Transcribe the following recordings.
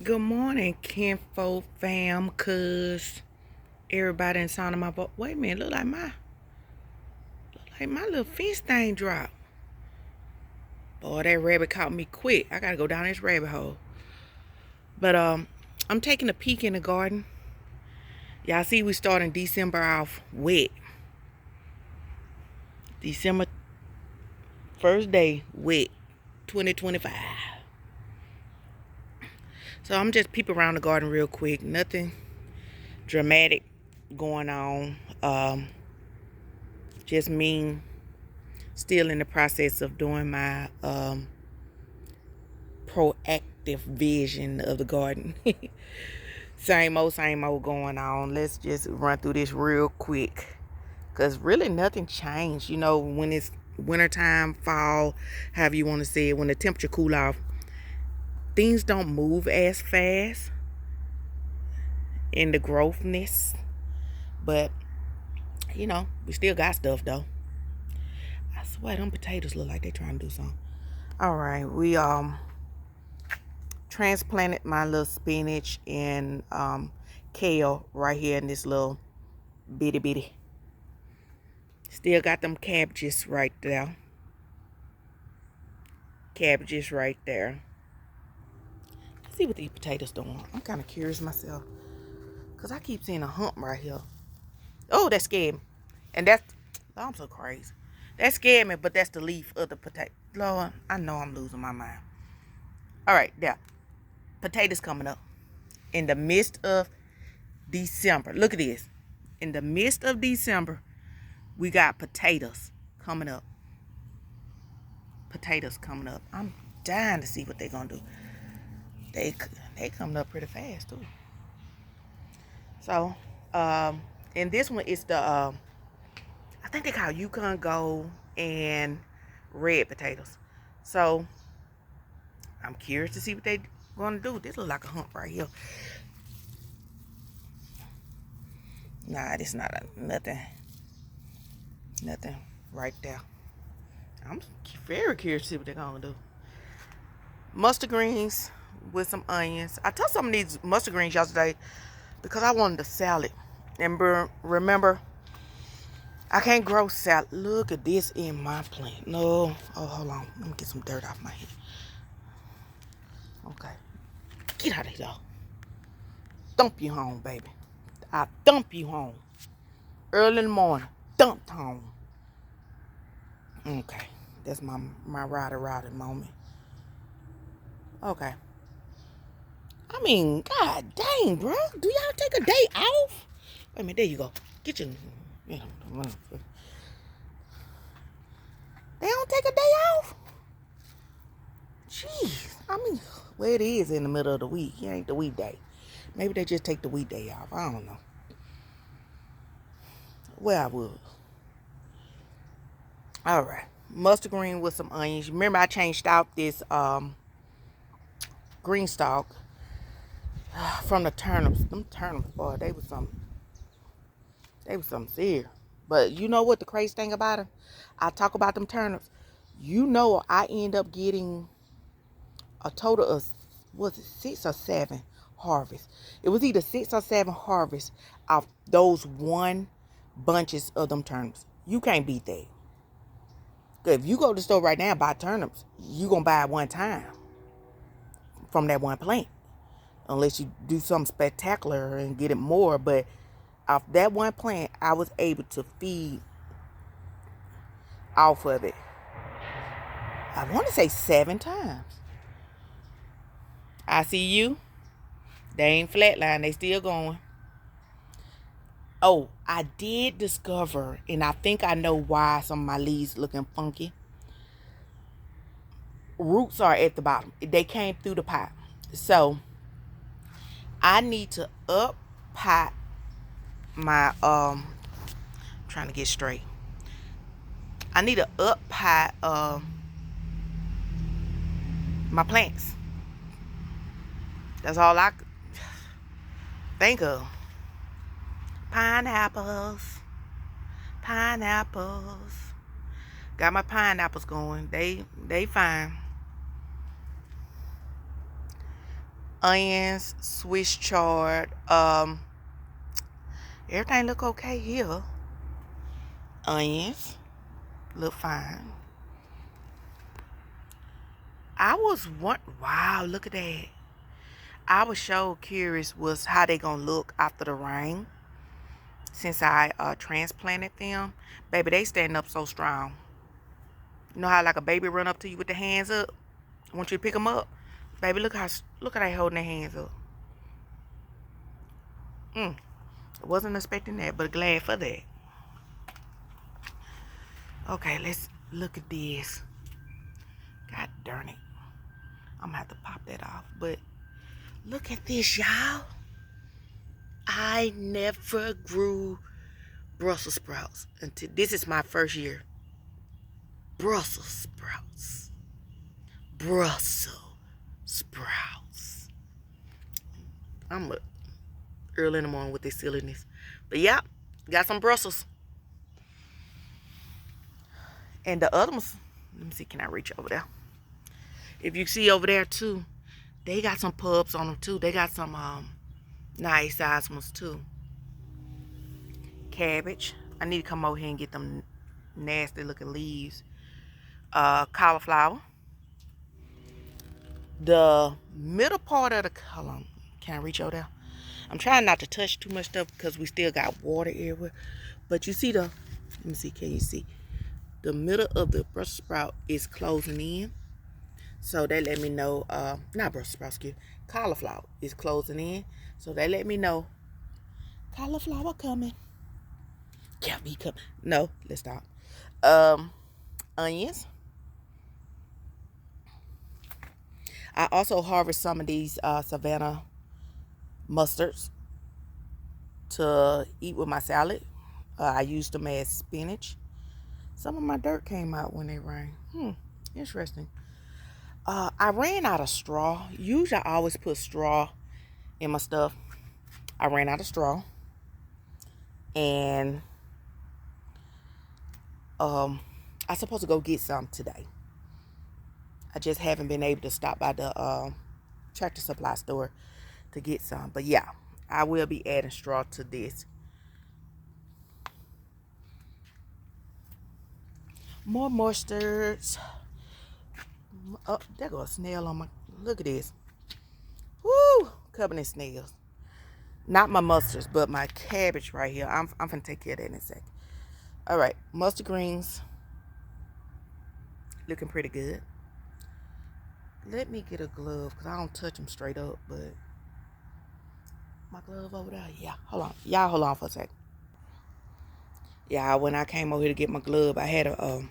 Good morning, Kinfolk fam, cuz everybody in sound of my voice. Wait a minute, look like my little fence thing dropped. Boy, that rabbit caught me quick. I gotta go down this rabbit hole. But I'm taking a peek in the garden. Y'all see we starting December off wet. December first day wet, 2025. So I'm just peeping around the garden real quick. Nothing dramatic going on. Just me still in the process of doing my proactive vision of the garden. Same old going on. Let's just run through this real quick, because really nothing changed. You know, when it's wintertime, fall, however you want to say it, when the temperature cool off, things don't move as fast in the growthness. But you know, we still got stuff though. I swear them potatoes look like they trying to do something. All right, we transplanted my little spinach and kale right here in this little bitty. Still got them cabbages right there. Cabbages right there. Let's see what these potatoes doing. I'm kind of curious myself, because I keep seeing a hump right here. Oh, that scared me. And that's, oh, I'm so crazy. That scared me, but that's the leaf of the potato. Lord, I know I'm losing my mind. All right, there. Potatoes coming up. In the midst of December. Look at this. In the midst of December, we got potatoes coming up. Potatoes coming up. I'm dying to see what they're going to do. They coming up pretty fast, too. So, and this one is the, I think they call Yukon Gold and red potatoes. So, I'm curious to see what they going to do. This look like a hump right here. Nah, this not nothing right there. I'm very curious to see what they're going to do. Mustard greens with some onions. I took some of these mustard greens yesterday because I wanted a salad. And remember, I can't grow salad. Look at this in my plant. No. Oh, hold on. Let me get some dirt off my head. Okay. Get out of here. Dump you home, baby. I dump you home. Early in the morning. Dumped home. Okay. That's my rider moment. Okay. I mean, god dang, bro. Do y'all take a day off? Wait a minute. There you go. Get your... You know, they don't take a day off? Jeez. I mean, well, it is in the middle of the week. It ain't the weekday. Maybe they just take the weekday off. I don't know. Well, I would. All right. Mustard green with some onions. Remember, I changed out this green stalk from the turnips. Them turnips, boy, they was some serious. But you know what the crazy thing about them? I talk about them turnips. You know, I end up getting a total of, was it 6 or 7 harvests? It was either 6 or 7 harvests of those one bunches of them turnips. You can't beat that. If you go to the store right now and buy turnips, you gonna buy it one time from that one plant, unless you do something spectacular and get it more. But off that one plant, I was able to feed off of it, I want to say 7 times. I see you. They ain't flatline. They still going. Oh, I did discover, and I think I know why some of my leaves looking funky. Roots are at the bottom. They came through the pot. So, I need to up pot my, trying to get straight. I need to up pot, my plants. That's all I could think of. Pineapples. Got my pineapples going. They fine. onions, Swiss chard. Everything look okay here. Onions look fine. Wow, look at that. I was so curious was how they gonna look after the rain. Since I transplanted them, baby, they stand up so strong. You know how like a baby run up to you with the hands up? I want you to pick them up. Baby, look how they holding their hands up. I wasn't expecting that, but glad for that. Okay, let's look at this. God darn it. I'm gonna have to pop that off. But look at this, y'all. I never grew Brussels sprouts until this is my first year. Brussels sprouts. Brussels sprouts. I'm early in the morning with this silliness. But yeah, got some Brussels. And the other ones, let me see, can I reach over there? If you see over there too, they got some pubs on them too. They got some nice size ones too. Cabbage. I need to come over here and get them nasty looking leaves. Cauliflower. The middle part of the column. Can I reach over there? I'm trying not to touch too much stuff because we still got water everywhere. But you see let me see, can you see? The middle of the Brussels sprout is closing in. So they let me know, not Brussels sprout, excuse me, cauliflower is closing in. So they let me know, cauliflower coming. Can't be coming. No, let's stop. Onions. I also harvest some of these Savannah mustards to eat with my salad. I used them as spinach. Some of my dirt came out when it rained. Interesting. I ran out of straw. Usually I always put straw in my stuff. I ran out of straw. And I'm supposed to go get some today. I just haven't been able to stop by the tractor supply store to get some. But yeah, I will be adding straw to this. More mustards. Oh, there goes a snail on my, look at this. Woo, covered in snails. Not my mustards, but my cabbage right here. I'm gonna take care of that in a sec. All right, mustard greens. Looking pretty good. Let me get a glove because I don't touch them straight up, but my glove over there. Yeah, hold on. Y'all hold on for a sec. Yeah, when I came over here to get my glove, I had to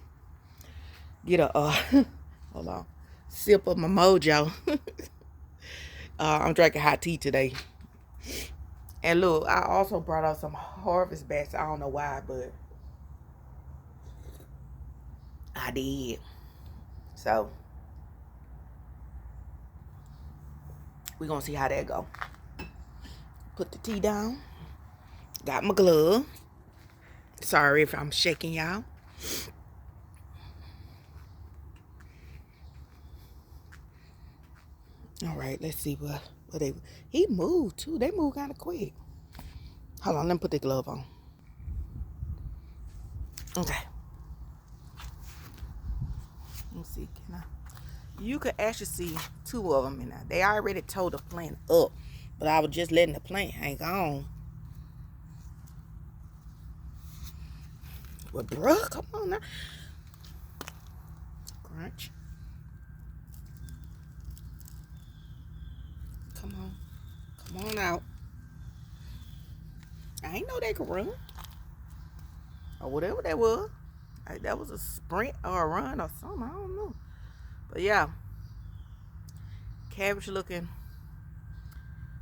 get a hold on, sip of my mojo. I'm drinking hot tea today. And look, I also brought out some harvest bats. I don't know why, but I did. So we're gonna see how that go. Put the tea down. Got my glove. Sorry if I'm shaking y'all. All right, let's see what they. He moved too. They moved kind of quick. Hold on, let me put the glove on. Okay. Let me see. Can I? You could actually see two of them in there. They already tore the plant up, but I was just letting the plant hang on. Well, bruh, come on now. Crunch. Come on. Come on out. I ain't know they could run. Or whatever that was. That was a sprint or a run or something. I don't know. But yeah. Cabbage looking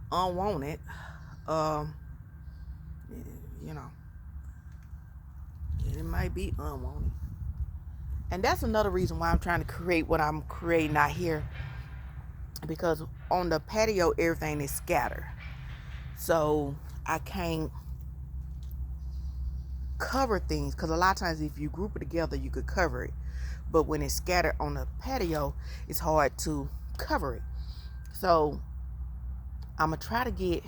unwanted. You know. It might be unwanted. And that's another reason why I'm trying to create what I'm creating out here. Because on the patio, everything is scattered. So I can't cover things. Because a lot of times if you group it together, you could cover it. But when it's scattered on the patio, it's hard to cover it. So I'm going to try to get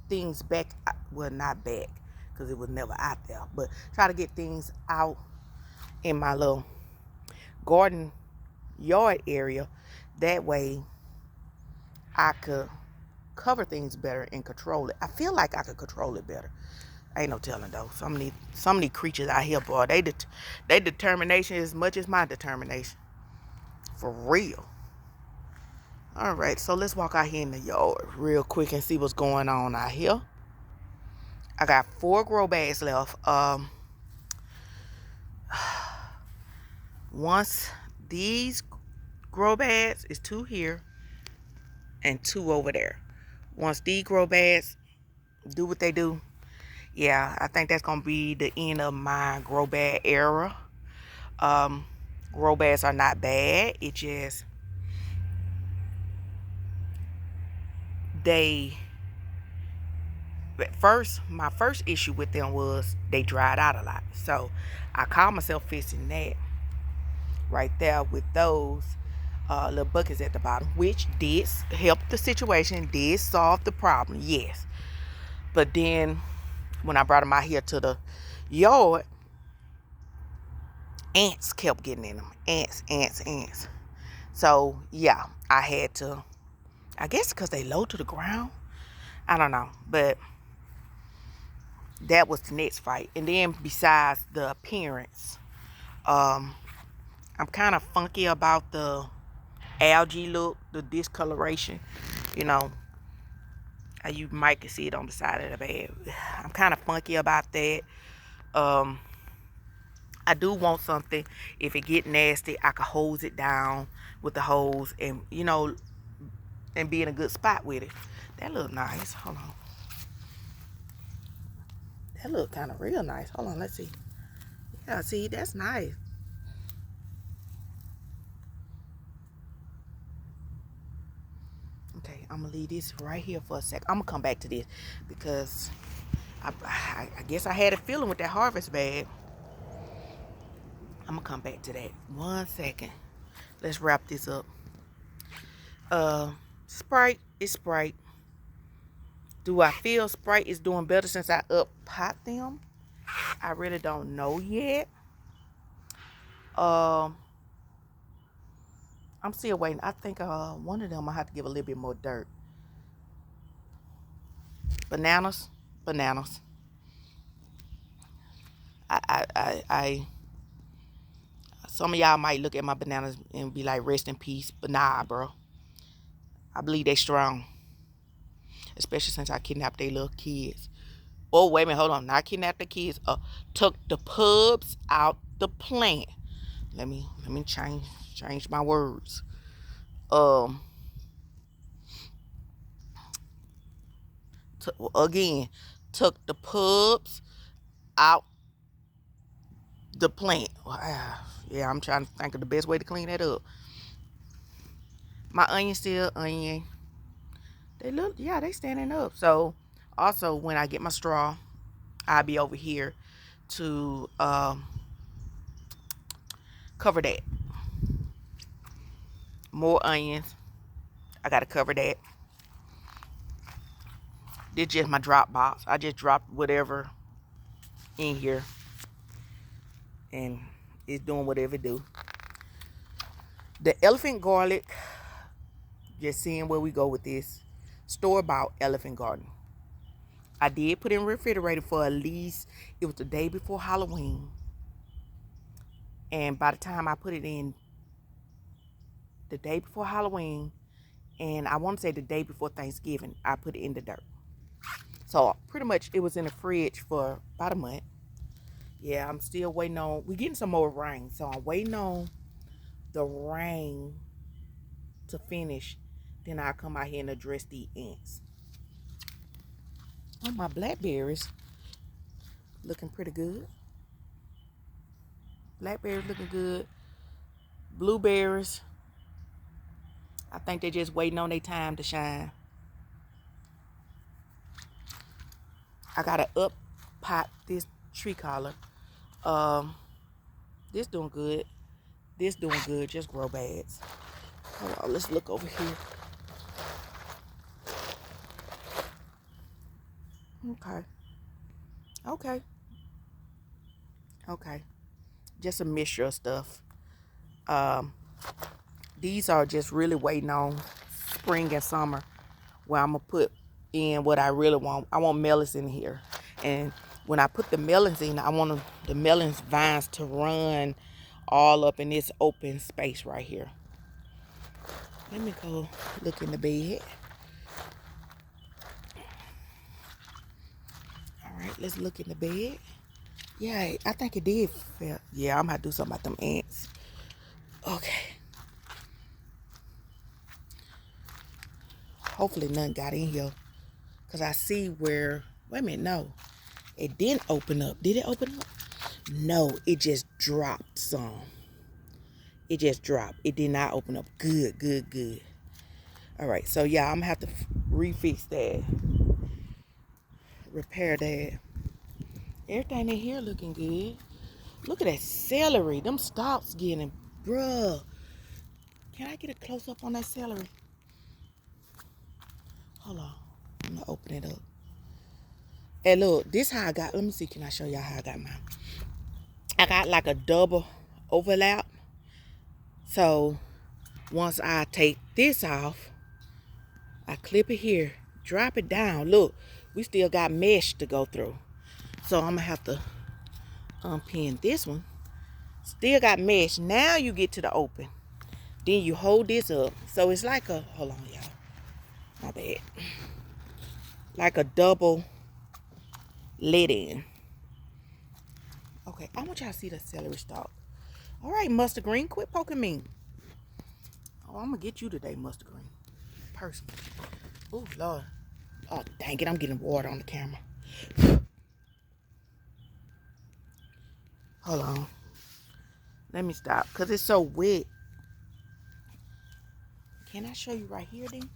things back. Well, not back, because it was never out there. But try to get things out in my little garden yard area. That way I could cover things better and control it. I feel like I could control it better. Ain't no telling though. Some of these creatures out here, boy, they determination as much as my determination. For real. All right, so let's walk out here in the yard real quick and see what's going on out here. I got 4 grow bags left. Once these grow bags is 2 here and 2 over there. Once these grow bags do what they do, yeah, I think that's gonna be the end of my grow bag era. Grow bags are not bad. It just my first issue with them was they dried out a lot. So I called myself fixing that right there with those little buckets at the bottom, which did help the situation, did solve the problem, yes. But then when I brought them out here to the yard, ants kept getting in them. Ants. So yeah, I had to, I guess because they low to the ground, I don't know, but that was the next fight. And then besides the appearance, I'm kind of funky about the algae look, the discoloration. You know, you might can see it on the side of the bag. I'm kind of funky about that. I do want something, if it get nasty, I can hose it down with the hose and, you know, and be in a good spot with it. That look nice. Hold on. That look kind of real nice. Hold on, let's see. Yeah, see, that's nice. Okay, I'm gonna leave this right here for a sec. I'm gonna come back to this because I guess I had a feeling with that harvest bag. I'm gonna come back to that. 1 second. Let's wrap this up. Sprite is Sprite. Do I feel Sprite is doing better since I up pot them? I really don't know yet. I'm still waiting. I think one of them I have to give a little bit more dirt. Bananas. I some of y'all might look at my bananas and be like, rest in peace. But nah, bro. I believe they strong. Especially since I kidnapped their little kids. Oh, wait a minute. Hold on. Not kidnapped the kids. Took the pubs out the plant. Let me change my words. Again, took the pubs out the plant. Yeah, I'm trying to think of the best way to clean that up. My onion still onion. They standing up. So also when I get my straw, I'll be over here to cover that. More onions. I gotta cover that. This just my drop box. I just dropped whatever in here, and it's doing whatever it do. The elephant garlic. Just seeing where we go with this. Store-bought elephant garden. I did put in the refrigerator for at least, it was the day before Halloween. And by the time I put it in the day before Halloween, and I want to say the day before Thanksgiving, I put it in the dirt. So pretty much it was in the fridge for about a month. Yeah, I'm still waiting on, we're getting some more rain. So I'm waiting on the rain to finish. Then I'll come out here and address the ants. Oh, my blackberries looking pretty good. Blackberries looking good. Blueberries, I think they're just waiting on their time to shine. I gotta up pot this tree collar. This doing good. This doing good. Just grow bags. Hold on, let's look over here. Okay. Okay. Okay. Just a mixture of stuff. Um, these are just really waiting on spring and summer, where I'm gonna put in what I really want. I want melons in here, and when I put the melons in, I want the melons vines to run all up in this open space right here. Let me go look in the bed. All right, let's look in the bed. Yeah, I think it did fail. Yeah, I'm gonna do something about them ants. Okay. Hopefully none got in here. Because I see where, wait a minute, no. It didn't open up. Did it open up? No, it just dropped some. It just dropped. It did not open up. Good, good, good. All right, so yeah, I'm gonna have to refix that. Repair that. Everything in here looking good. Look at that celery. Them stalks getting, bruh. Can I get a close up on that celery? Hold on. I'm gonna open it up. And look, this how I got, let me see, can I show y'all how I got mine? I got like a double overlap. So once I take this off, I clip it here, drop it down. Look, we still got mesh to go through. So I'm gonna have to unpin this one. Still got mesh. Now you get to the open. Then you hold this up. So it's like a, hold on y'all, my bad. Like a double let in. Okay, I want y'all to see the celery stalk. All right, mustard green, quit poking me. Oh, I'm gonna get you today, mustard green. Person. Oh, Lord. Oh, dang it, I'm getting water on the camera. Hold on. Let me stop, because it's so wet. Can I show you right here, then?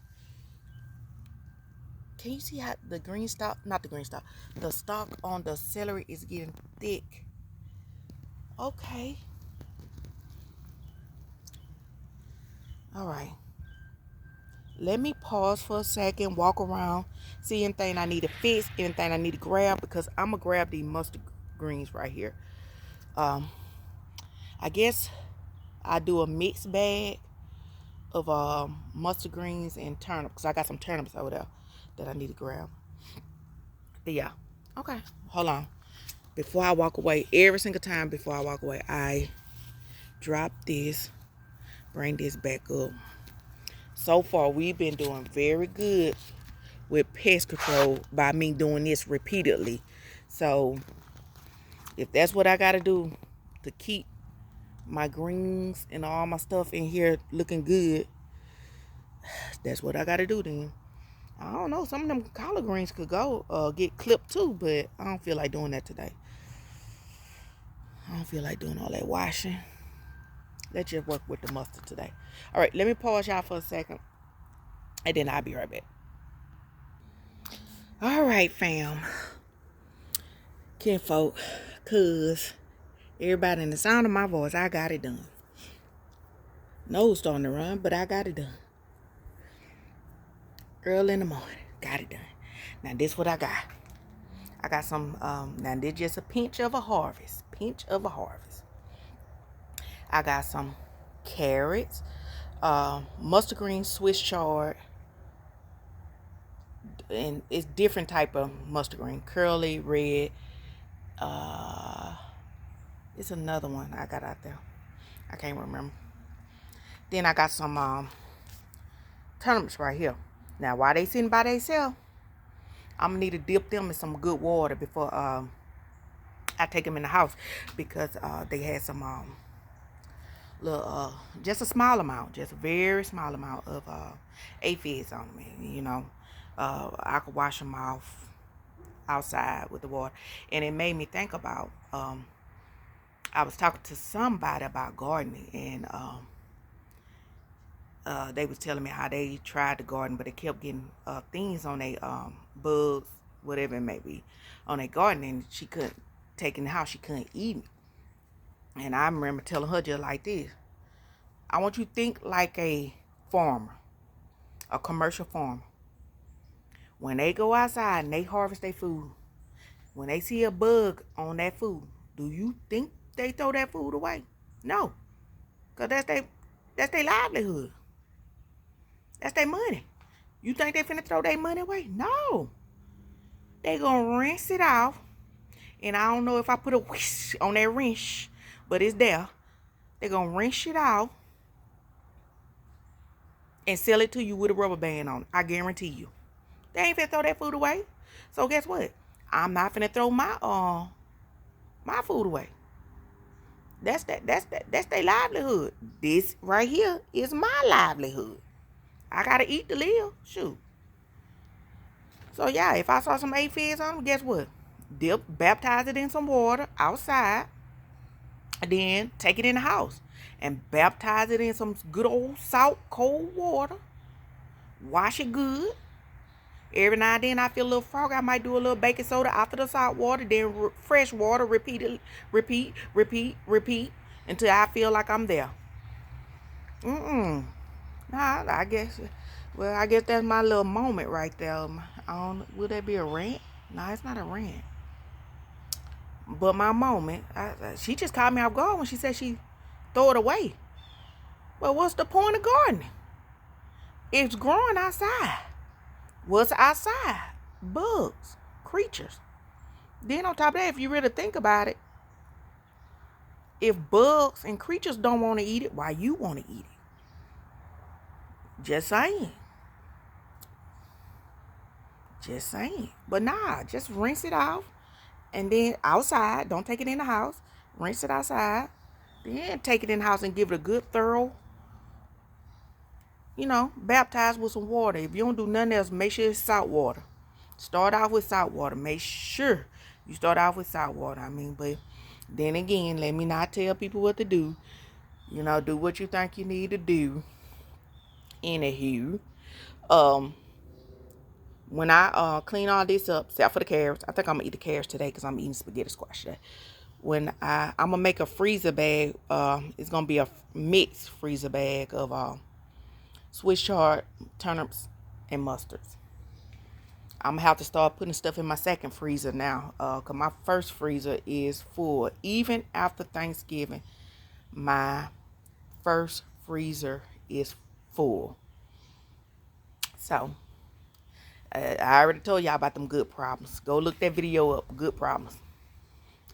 Can you see how the green stalk, not the green stalk, the stalk on the celery is getting thick? Okay. All right. Let me pause for a second, walk around, see anything I need to fix, anything I need to grab, because I'm going to grab these mustard greens right here. I guess I do a mixed bag of mustard greens and turnips, because I got some turnips over there that I need to grab. But yeah. Okay. Hold on. Before I walk away, every single time before I walk away, I drop this, bring this back up. So far, we've been doing very good with pest control by me doing this repeatedly. So if that's what I got to do to keep my greens and all my stuff in here looking good, that's what I got to do then. I don't know, some of them collard greens could go get clipped too, but I don't feel like doing that today. I don't feel like doing all that washing. Let's just work with the mustard today. All right, let me pause y'all for a second, and then I'll be right back. All right, fam. Kinfolk, cuz everybody in the sound of my voice, I got it done. Nose starting to run, but I got it done. Early in the morning, got it done. Now this what I got. I got some, now this just a pinch of a harvest. Pinch of a harvest. I got some carrots, mustard green, Swiss chard, and it's different type of mustard green. Curly, red, it's another one I got out there. I can't remember. Then I got some turnips right here. Now, while they sitting by themselves, I'm gonna need to dip them in some good water before I take them in the house, because they had some little just a small amount, just a very small amount of aphids on them. You know, I could wash them off outside with the water, and it made me think about I was talking to somebody about gardening, and they was telling me how they tried to garden, but they kept getting things on their bugs, whatever it may be, on their garden, and she couldn't take it in the house. She couldn't eat it. And I remember telling her just like this: I want you to think like a farmer, a commercial farmer. When they go outside and they harvest their food, when they see a bug on that food, do you think they throw that food away? No. Because that's their livelihood. That's their money. You think they finna throw their money away? No. They gonna rinse it off. And I don't know if I put a whoosh on that rinse, but it's there. They gonna rinse it off and sell it to you with a rubber band on it. I guarantee you. They ain't finna throw that food away. So guess what? I'm not finna throw my food away. That's their livelihood. This right here is my livelihood. I gotta eat to live. Shoot. So yeah, if I saw some aphids on them, guess what? Baptize it in some water outside, and then take it in the house and baptize it in some good old salt, cold water. Wash it good. Every now and then I feel a little frog. I might do a little baking soda after the salt water, then fresh water. Repeat, until I feel like I'm there. Nah, I guess. Well, I guess that's my little moment right there. Will that be a rant? No, it's not a rant. But my moment, she just caught me off guard when she said she throw it away. Well, what's the point of gardening? It's growing outside. What's outside? Bugs, creatures. Then on top of that, if you really think about it, if bugs and creatures don't want to eat it, why you want to eat it? Just saying. But nah, just rinse it off. And then outside, don't take it in the house. Rinse it outside. Then take it in the house and give it a good thorough, baptize with some water. If you don't do nothing else, make sure it's salt water. Start off with salt water. Make sure you start off with salt water. But then again, let me not tell people what to do. Do what you think you need to do. Anywho, when I clean all this up, except for the carrots, I think I'm gonna eat the carrots today because I'm eating spaghetti squash today. When I'm gonna make a freezer bag, it's gonna be a mixed freezer bag of Swiss chard, turnips, and mustards. I'm gonna have to start putting stuff in my second freezer now, cause my first freezer is full. Even after Thanksgiving, my first freezer is full. So I already told y'all about them good problems. Go look that video up. Good problems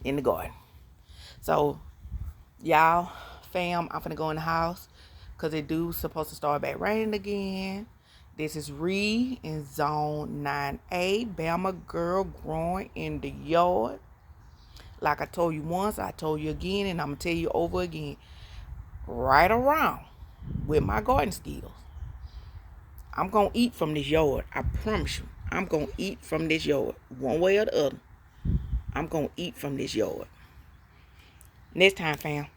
in the garden. So y'all, fam, I'm finna go in the house because it do supposed to start back raining again. This is Reed in Zone 9A. Bama girl growing in the yard. Like I told you once, I told you again, and I'm going to tell you over again. Right around with my garden skills. I'm going to eat from this yard. I promise you. I'm going to eat from this yard. One way or the other. I'm going to eat from this yard. Next time, fam.